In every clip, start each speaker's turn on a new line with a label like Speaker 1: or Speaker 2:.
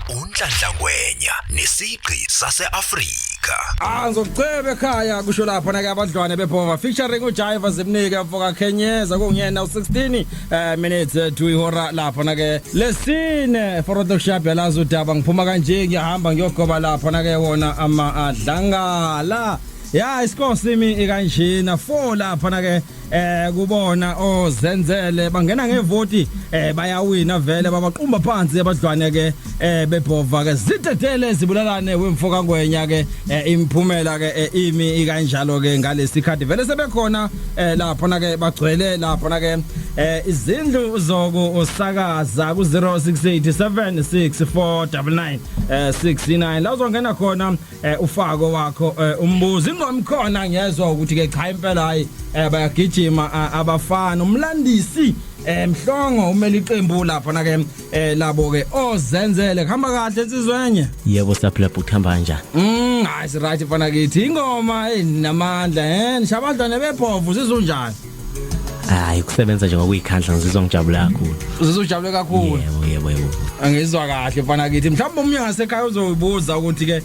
Speaker 1: uNhlanhla Ngwenya nesigqi saseAfrika.
Speaker 2: Ngizocebe ekhaya kusho lapha na ke abadlwane beBhova featuring uJaiva Zimnike mfoka Kenyeza kungena u16 minutes to ihora lapha na ke lesine for the shabela udaba ngiphuma kanje ngiyahamba ngiyogoba lapha na ke wona amadlangala ya isikosimi ikanjena 4 lapha na ke kubona ozenzele bangena ngevoti bayawina vele babaqumba phansi abadlwane ke beBhova ke zitethele zibulalane wemfoka Ngwenya ke imphumela ke imi ikanjalo ke ngalesikhathi vele sebekhona lapha na ke bagcwele lapha na ke izindlu zoku usakaza ku 0687649969 la uzongena khona ufako wakho umbuzi ingomkhona ngiyezwa ukuthi ke cha impela hayi bayagijima abafana umlandisi Mhlongo umeli iqembu lapha na ke labo ke ozenzele khamba kahle insizwenye
Speaker 3: yebo saphila bukhamba kanjani
Speaker 2: hayi si right mfana kithi ingoma enamandla nishabadlane beBhova sizunjani
Speaker 3: hayi kusebenza nje ngokuyikhandla ngizizwa ngijabula kakhulu
Speaker 2: uzojabule kakhulu
Speaker 3: yebo
Speaker 2: angizwa kahle mfana kithi mhlawumbe umnye ngasekhaya uzoyibuza ukuthi ke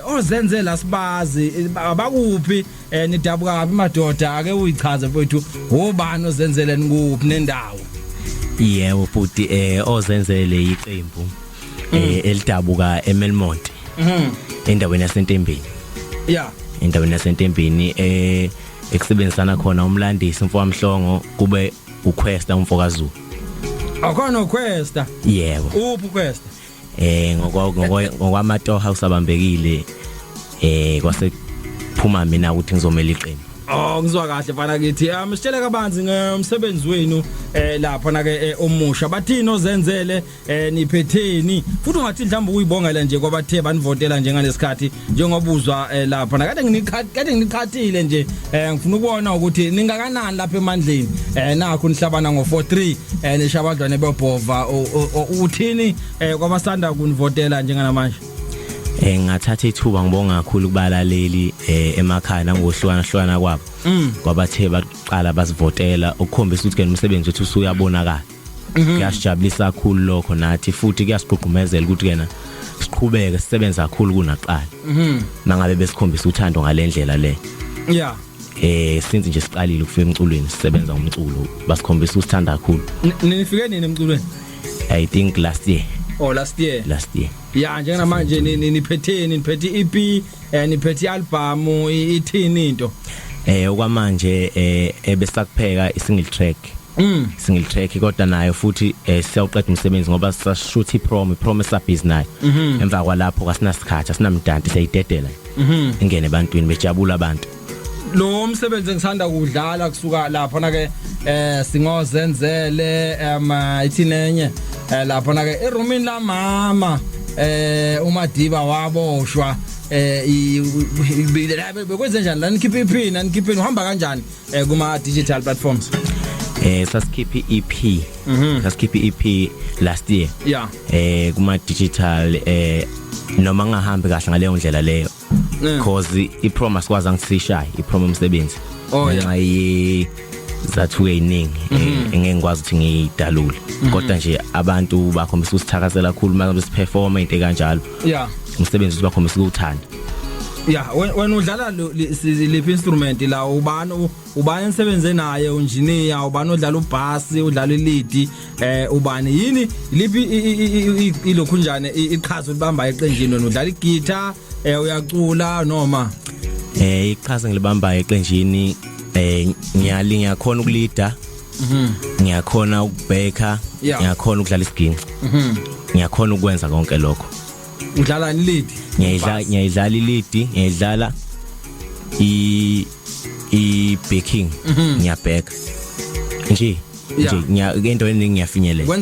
Speaker 2: ozenzela sibazi abakuphi nidabuka kabi madoda ake uyichaze mfowethu ubani ozenzele nikuphi nendawo
Speaker 3: yebo futhi ozenzele iqembu elidabuka eMelmont endaweni yaseNtembeni endaweni yaseNtembeni ekusebenzisana khona umlandisi mfowami Mhlongo kube uQuesta umfokazulu
Speaker 2: akhona uQuesta
Speaker 3: yebo
Speaker 2: uphi uQuesta
Speaker 3: ngokwamatoha usabambekile kwase phuma mina ukuthi ngizomela iqembu
Speaker 2: ngizwa kahle mfana kithi sitshele kabanzi ngomsebenzi wenu lapha na ke omusha bathini ozenzele niphetheni futhi ungathi mhlawumbe uyibongela nje kwabathe banivotela njengalesikhathi njengobuzwa lapha na kade nginikhathile nje ngifuna ukubona ukuthi ningakanani lapha emandleni nakho nihlabana ngo43 neshabadlwane beBhova uthini kwabasanda kunivotela njengamanje
Speaker 3: ngathatha ithuba ngibonga kakhulu kubalaleli emakhaya nangohlukahlukana kwabo kwabathe baqala basivotela ukukhombisa ukuthi ke umsebenzi wethu usuyabonakala kuyasijabulisa kakhulu lokho nathi futhi kuyasiphuqumezela ukuthi kena siqhubeke sisebenza kakhulu kunaqala mangabe besikhombisa uthando ngalendlela le since nje siqalile ukufika emculweni sisebenza ngomculo basikhombisa usithanda kakhulu
Speaker 2: nifike nini emculweni
Speaker 3: I think last year
Speaker 2: last year ya njengamanje niphetheni niphethe EP niphethe album ithini into
Speaker 3: okwamanje ebesakupheka single track kodwa nayo futhi siyawuqeda umsebenzi ngoba sashoot ipromo sabhizi nayo emva kwalapho kasinasikhathi asinamdanti siyidedela ingene ebantwini bejabula abantu
Speaker 2: lo msebenzi ngisanda kudlala kusuka lapha na ke singozenzele ithinenye lapha na ke erumini la mama uMadiba waboshwa bekwenze njani la nikhiphe iphina nikhipheni uhamba kanjani kuma digital platforms
Speaker 3: sasikhiphe EP last year kuma digital noma ngahambe kahle ngaleyo ndlela leyo because ipromise kwazi ngisishaye ipromo umsebenzi ngenxa zathu eyiningi engengikwazi ukuthi ngiyidalule kodwa nje abantu bakhombisa usithakazela kakhulu manje siperform into kanjalo umsebenzi ubakhombisa ukuthanda
Speaker 2: wena udlala liphi instrument la ubani nisebenze naye engineer ubani odlala ubass udlala ilead ubani yini liphi ilokhu njane iqhaza libamba eqenjini wena udlala igitara uyacula noma
Speaker 3: iqhaza ngilibamba eqenjini ngiyakhona ukulida ngiyakhona ukubheka ngiyakhona ukudlala isiginci ngiyakhona ukwenza konke lokho
Speaker 2: udlala lead
Speaker 3: ngiyidlala ilead ngiyidlala backing ngiyabheka nje into eningi ngiyafinyelela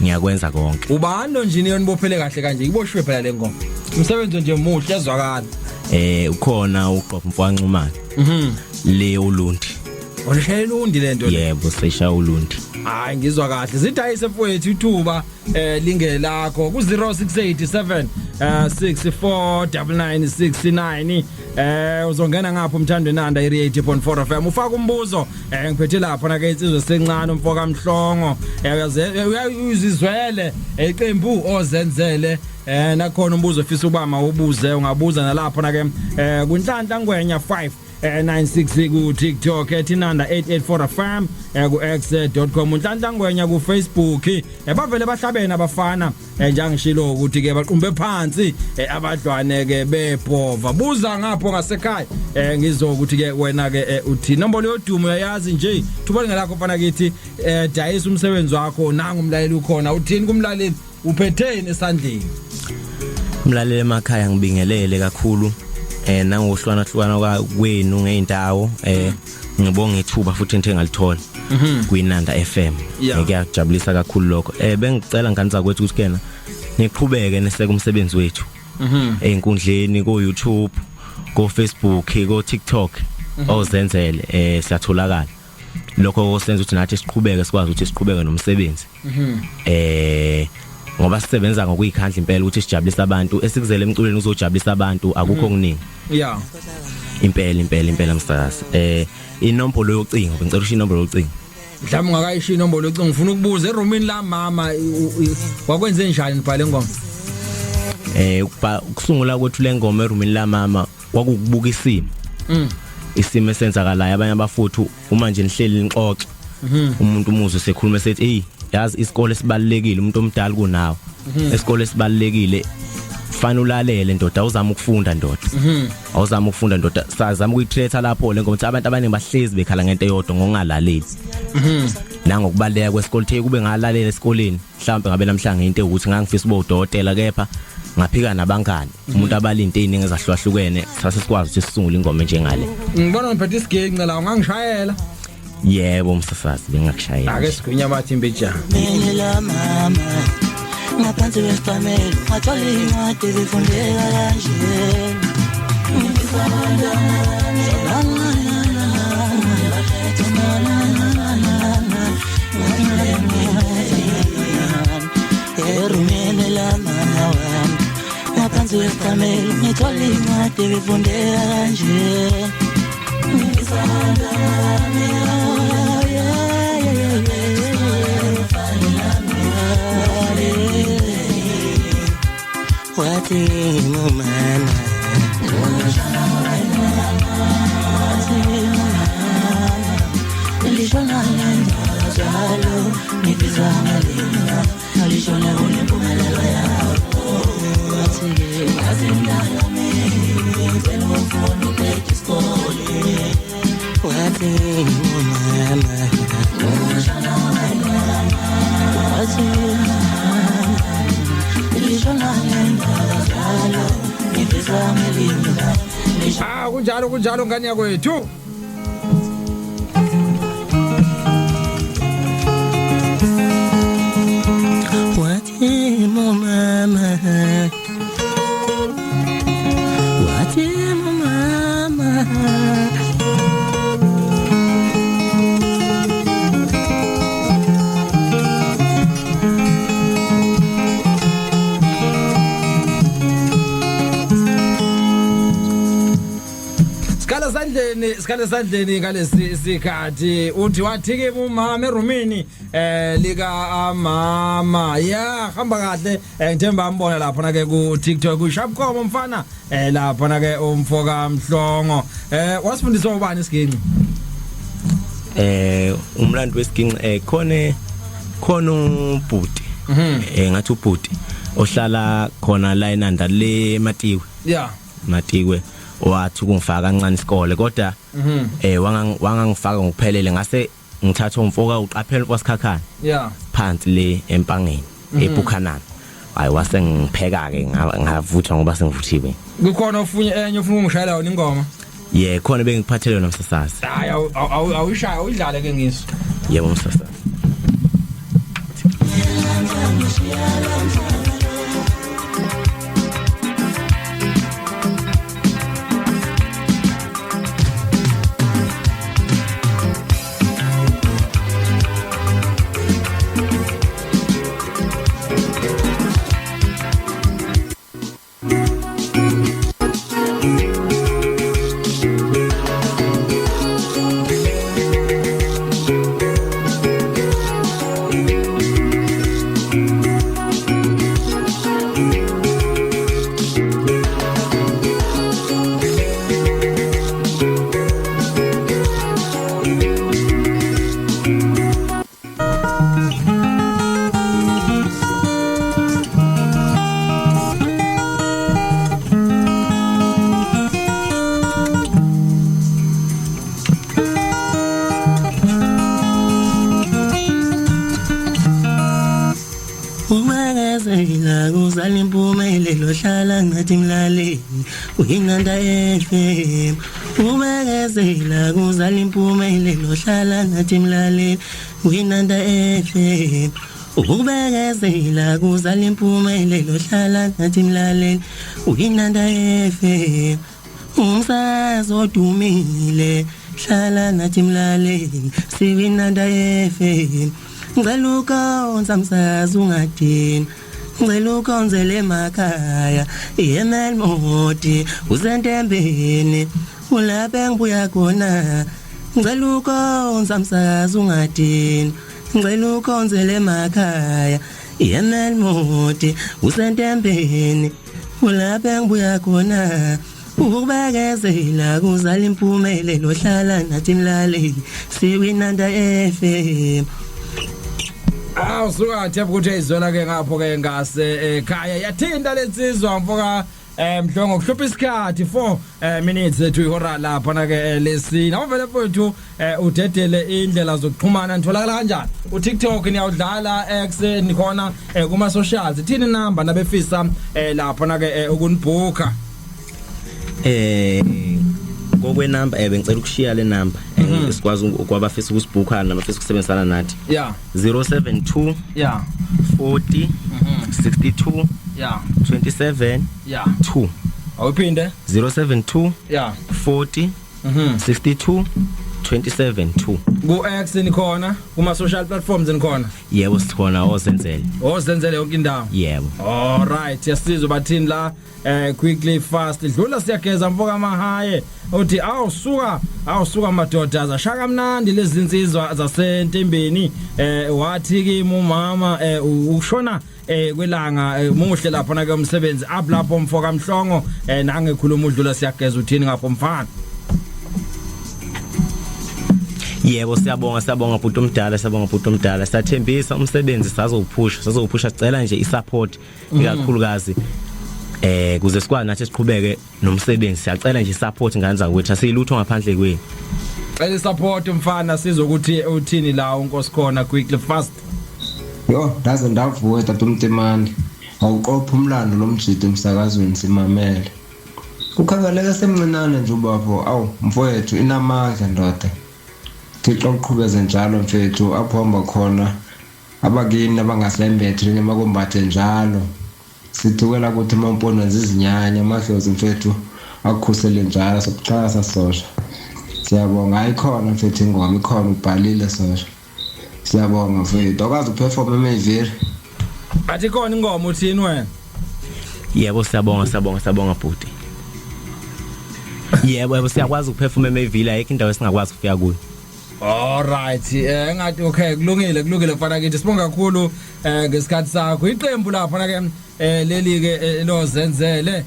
Speaker 3: ngiyakwenza konke
Speaker 2: ubani lo engineer nibophele kahle kanje iboshwe phela le ngoma umsebenzi nje muhle ezwakala
Speaker 3: ukhona uqopha mfwanxumana le ulundi
Speaker 2: onishayela undi lento
Speaker 3: yebo sesha ulundi
Speaker 2: hayi ngizwa kahle zidayise mfowethu ithuba lingelakho ku 0687 649969 uzongena ngapha umthando Nanda i88.4 FM ufaka umbuzo ngiphethe lapha na ke insizwe sencane umfoka Mhlongo uyazizwele iqembu ozenzele nakhona umbuzo ofisa ukuba mawubuze ungabuza nalapha na ke kunhlanhla ngwenya 5 96 ku TikTok eTinanda 884 FM ku x.com unhlanhla ngwenya ku Facebook bavele bahlabena abafana njengishilo ukuthi ke baqumbe phansi abadlwane ke bebhova buza ngapho ngasekhaya ngizokuthi ke wena ke uthi nombolo yodumo uyayazi nje thubani ngalakho mfana kithi dayisa umsebenzi wakho nanga umlaleli ukhona uthini kumlaleli uphetheni esandleni
Speaker 3: umlaleli emakhaya ngibingelele kakhulu nangohlwana kwenu ngeindawo ngibonga ithuba futhi into engalithola kuInanda FM ngiyajabulisa kakhulu lokho bengicela ngani zakwethu ukuthi kena niqhubeke neseke umsebenzi wethu einkundleni ko YouTube ko Facebook ko TikTok ozenzele siyatholakala lokho osenza ukuthi nathi siqhubeke sikwazi ukuthi siqhubeke nomsebenzi ngoba sisebenza ngokuyikhandla impela ukuthi sijabulisa abantu esikuzele emculweni uzojabulisa abantu akukho okuningi impela msakazi inombolo yocingo bengicela usho inombolo yocingo
Speaker 2: mhlawumbe ungakayisho inombolo yocingo ngifuna ukubuza erumini la mama wakwenze njani nibhale ngoma
Speaker 3: ukusungula kwethu lengoma erumini la mama kwakukubuka isimo esenzakalayo abanye abafuthu uma nje nihleli nixoxe umuntu umuzwe sekhuluma sethi hey yazi isikole sibalekile umuntu omdala kunawo isikole sibalekile fanele ulalele ndoda awuzama ukufunda ndoda awuzama ukufunda ndoda sazama ukuyitretha lapho le ngoba abantu abaningi bahlezi bekhala ngento eyodwa ngokungalaleli nangokubaleka kwesikole the kube ngalalele esikoleni mhlawumbe ngabe namhlanje into ukuthi ngangifisa uba udokotela kepha ngaphika nabangani umuntu abalinto eziningi ezahlukahlukene sase sikwazi ukuthi sisungule ingoma njengale
Speaker 2: ngibona ngiphethe isigenge la ungangishayela
Speaker 3: yebo msasazi bengakushayela
Speaker 2: ake sigwinya bathi imbeja
Speaker 4: Melela mama ngaphansi kwestamela wathola incwadi ezifundeka kanje Melela mama ngaphansi kwestamela wathola incwadi ezifundeka kanje Wati mumana Nilishona nenda jalo nipizana lina nilishona unipumelelo yako Wati ndala mimi telefono peke skoli Wati mumana Wati
Speaker 2: kunjalo ngani yakwethu
Speaker 4: Wathi mama
Speaker 2: Sikhala sandleni ngalesi sikhathi uthi wathike umama erumini lika mama hamba kahle ngithemba ambona lapha na ke ku TikTok uSharpcom mfana lapha na ke umfoka Mhlongo wasifundisa ubani isiginci
Speaker 3: umlando wesiginci khona ubhuti ngathi ubhuti ohlala khona la eNanda le Matiwe Matiwe wathi kungifaka kancane isikole kodwa wangangifaka ngokuphelele ngase ngithatha umfoka uqaphela kwasikhakhana phansi le empangeni eBukhanana hayi wase ngipheka ke ngavuthwa ngoba sengivuthiwe
Speaker 2: kukhona enye ufuna ungishayela wona ingoma
Speaker 3: khona bengiphathele yona msasazi
Speaker 2: hayi awuyishaya uyidlale ke ngiso
Speaker 3: yebo msasazi
Speaker 4: kuzala impumelelo hlala ngathi mlaleli uyinanda FM ubekezela kuzala impumelelo hlala ngathi mlaleli uyinanda FM ubekezela kuzala impumelelo hlala ngathi mlaleli uyinanda FM umsakazo odumile hlala nathi mlaleli siwinanda FM ngicela ukonza umsakazo ungadini ngicela ukonzele emakhaya iML Modi usentembeni ulapha engibuya khona ngicela ukonza umsakazo ungadini ngicela ukonzele emakhaya iML Modi usentembeni ulapha engibuya khona ubekezela kuzala impumelelo hlala nathi mlaleli siwinanda FM
Speaker 2: Awusuka thepha ukuthi izwela ke ngapho ke ngase ekhaya yathinta lensizwa mfoka mhlongo kuhlupha isikhathi 4 minutes to ihora lapha na ke lesina avele mfowethu udedele indlela zokuxhumana nitholakala kanjani uTikTok niyawudlala X nikhona kuma socials thini number nabefisa lapha na ke ukunibhuka
Speaker 3: kokwe number bengicela ukushiya le number esikwazi ukwabafisa ukusibhukana nabafisa ukusebenzisana nathi
Speaker 2: yeah
Speaker 3: 072
Speaker 2: yeah
Speaker 3: 40 62
Speaker 2: yeah
Speaker 3: 27
Speaker 2: yeah
Speaker 3: 2
Speaker 2: awuphinde
Speaker 3: 072
Speaker 2: yeah
Speaker 3: 40 62 27 2
Speaker 2: ku X nikhona kuma social platforms nikhona
Speaker 3: yebo sikhona ozenzele
Speaker 2: yonke indawo
Speaker 3: yebo
Speaker 2: all right yasizwe bathini la quickly fast dlula siyageza mfoka mahaye uthi awusuka madoda azashaka mnandi lezi insizwa zasentembeni wathi kimi umama ushona kwelanga muhle lapha na ke umsebenzi ablapho mfoka mhlongo nangekhuluma udlula siyageza uthini ngapho mfana
Speaker 3: yebo siyabonga bhuti omdala siyathembisa umsebenzi sazophusha sicela nje isupport ikakhulukazi kuze sikwazi nathi siqhubeke nomsebenzi siyacela nje support ngane zakwethu asiyilutho ngaphandle kwenu
Speaker 2: cela support mfana sizokuthi uthini la unkosikhona quickly fast
Speaker 5: yo ndaze ndavuka tatumtemani awuqopha umlando lomjidi emsakazweni simamele ukhangeleke semncinane nje ubapho awu mfowethu inamandla ndoda Thixo uqhubeze njalo mfethu apho hamba khona abakini abangasembethi nemakombathe njalo sithukela ukuthi mampono zizinyanya amahlozi mfethu akukhusele njalo sokuxhasa sosha siyabonga ayikhona mfethu ingoma ikhona ubhalile sosha siyabonga mfethu akazi uperform emeviri
Speaker 2: athi khona ingoma uthini wena
Speaker 3: yebo siyabonga bhuti yebo siyakwazi ukuperform emeviri ayikho indawo esingakwazi ukufika kuyo
Speaker 2: all right ngathi okay kulungile mfana kithi sibonga kakhulu ngesikhathi sakho iqembu lapha na ke leli ke lozenzele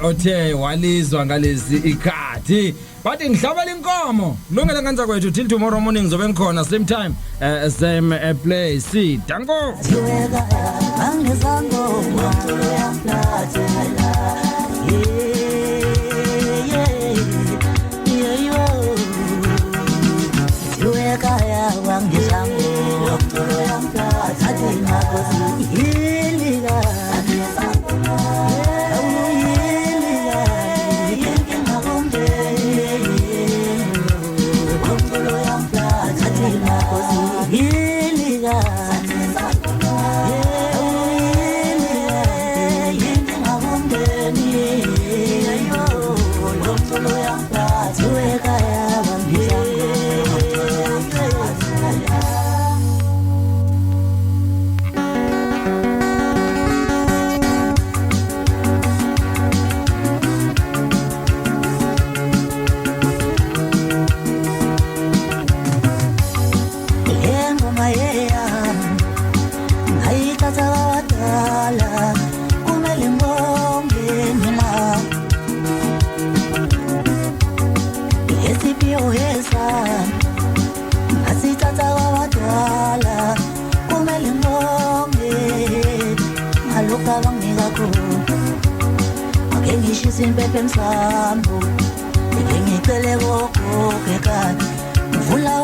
Speaker 2: othe walizwa ngalezi ikhathi bathi ngihlabela inkomo kulungile ngani zakwethu till tomorrow morning zobe ngikhona same time same place danko
Speaker 4: angizango ngomtolo yamplaza kaya wangizango ngomtolo yamplaza athi makosi hiliga Simpepe msambo ngicele kokho kekani vula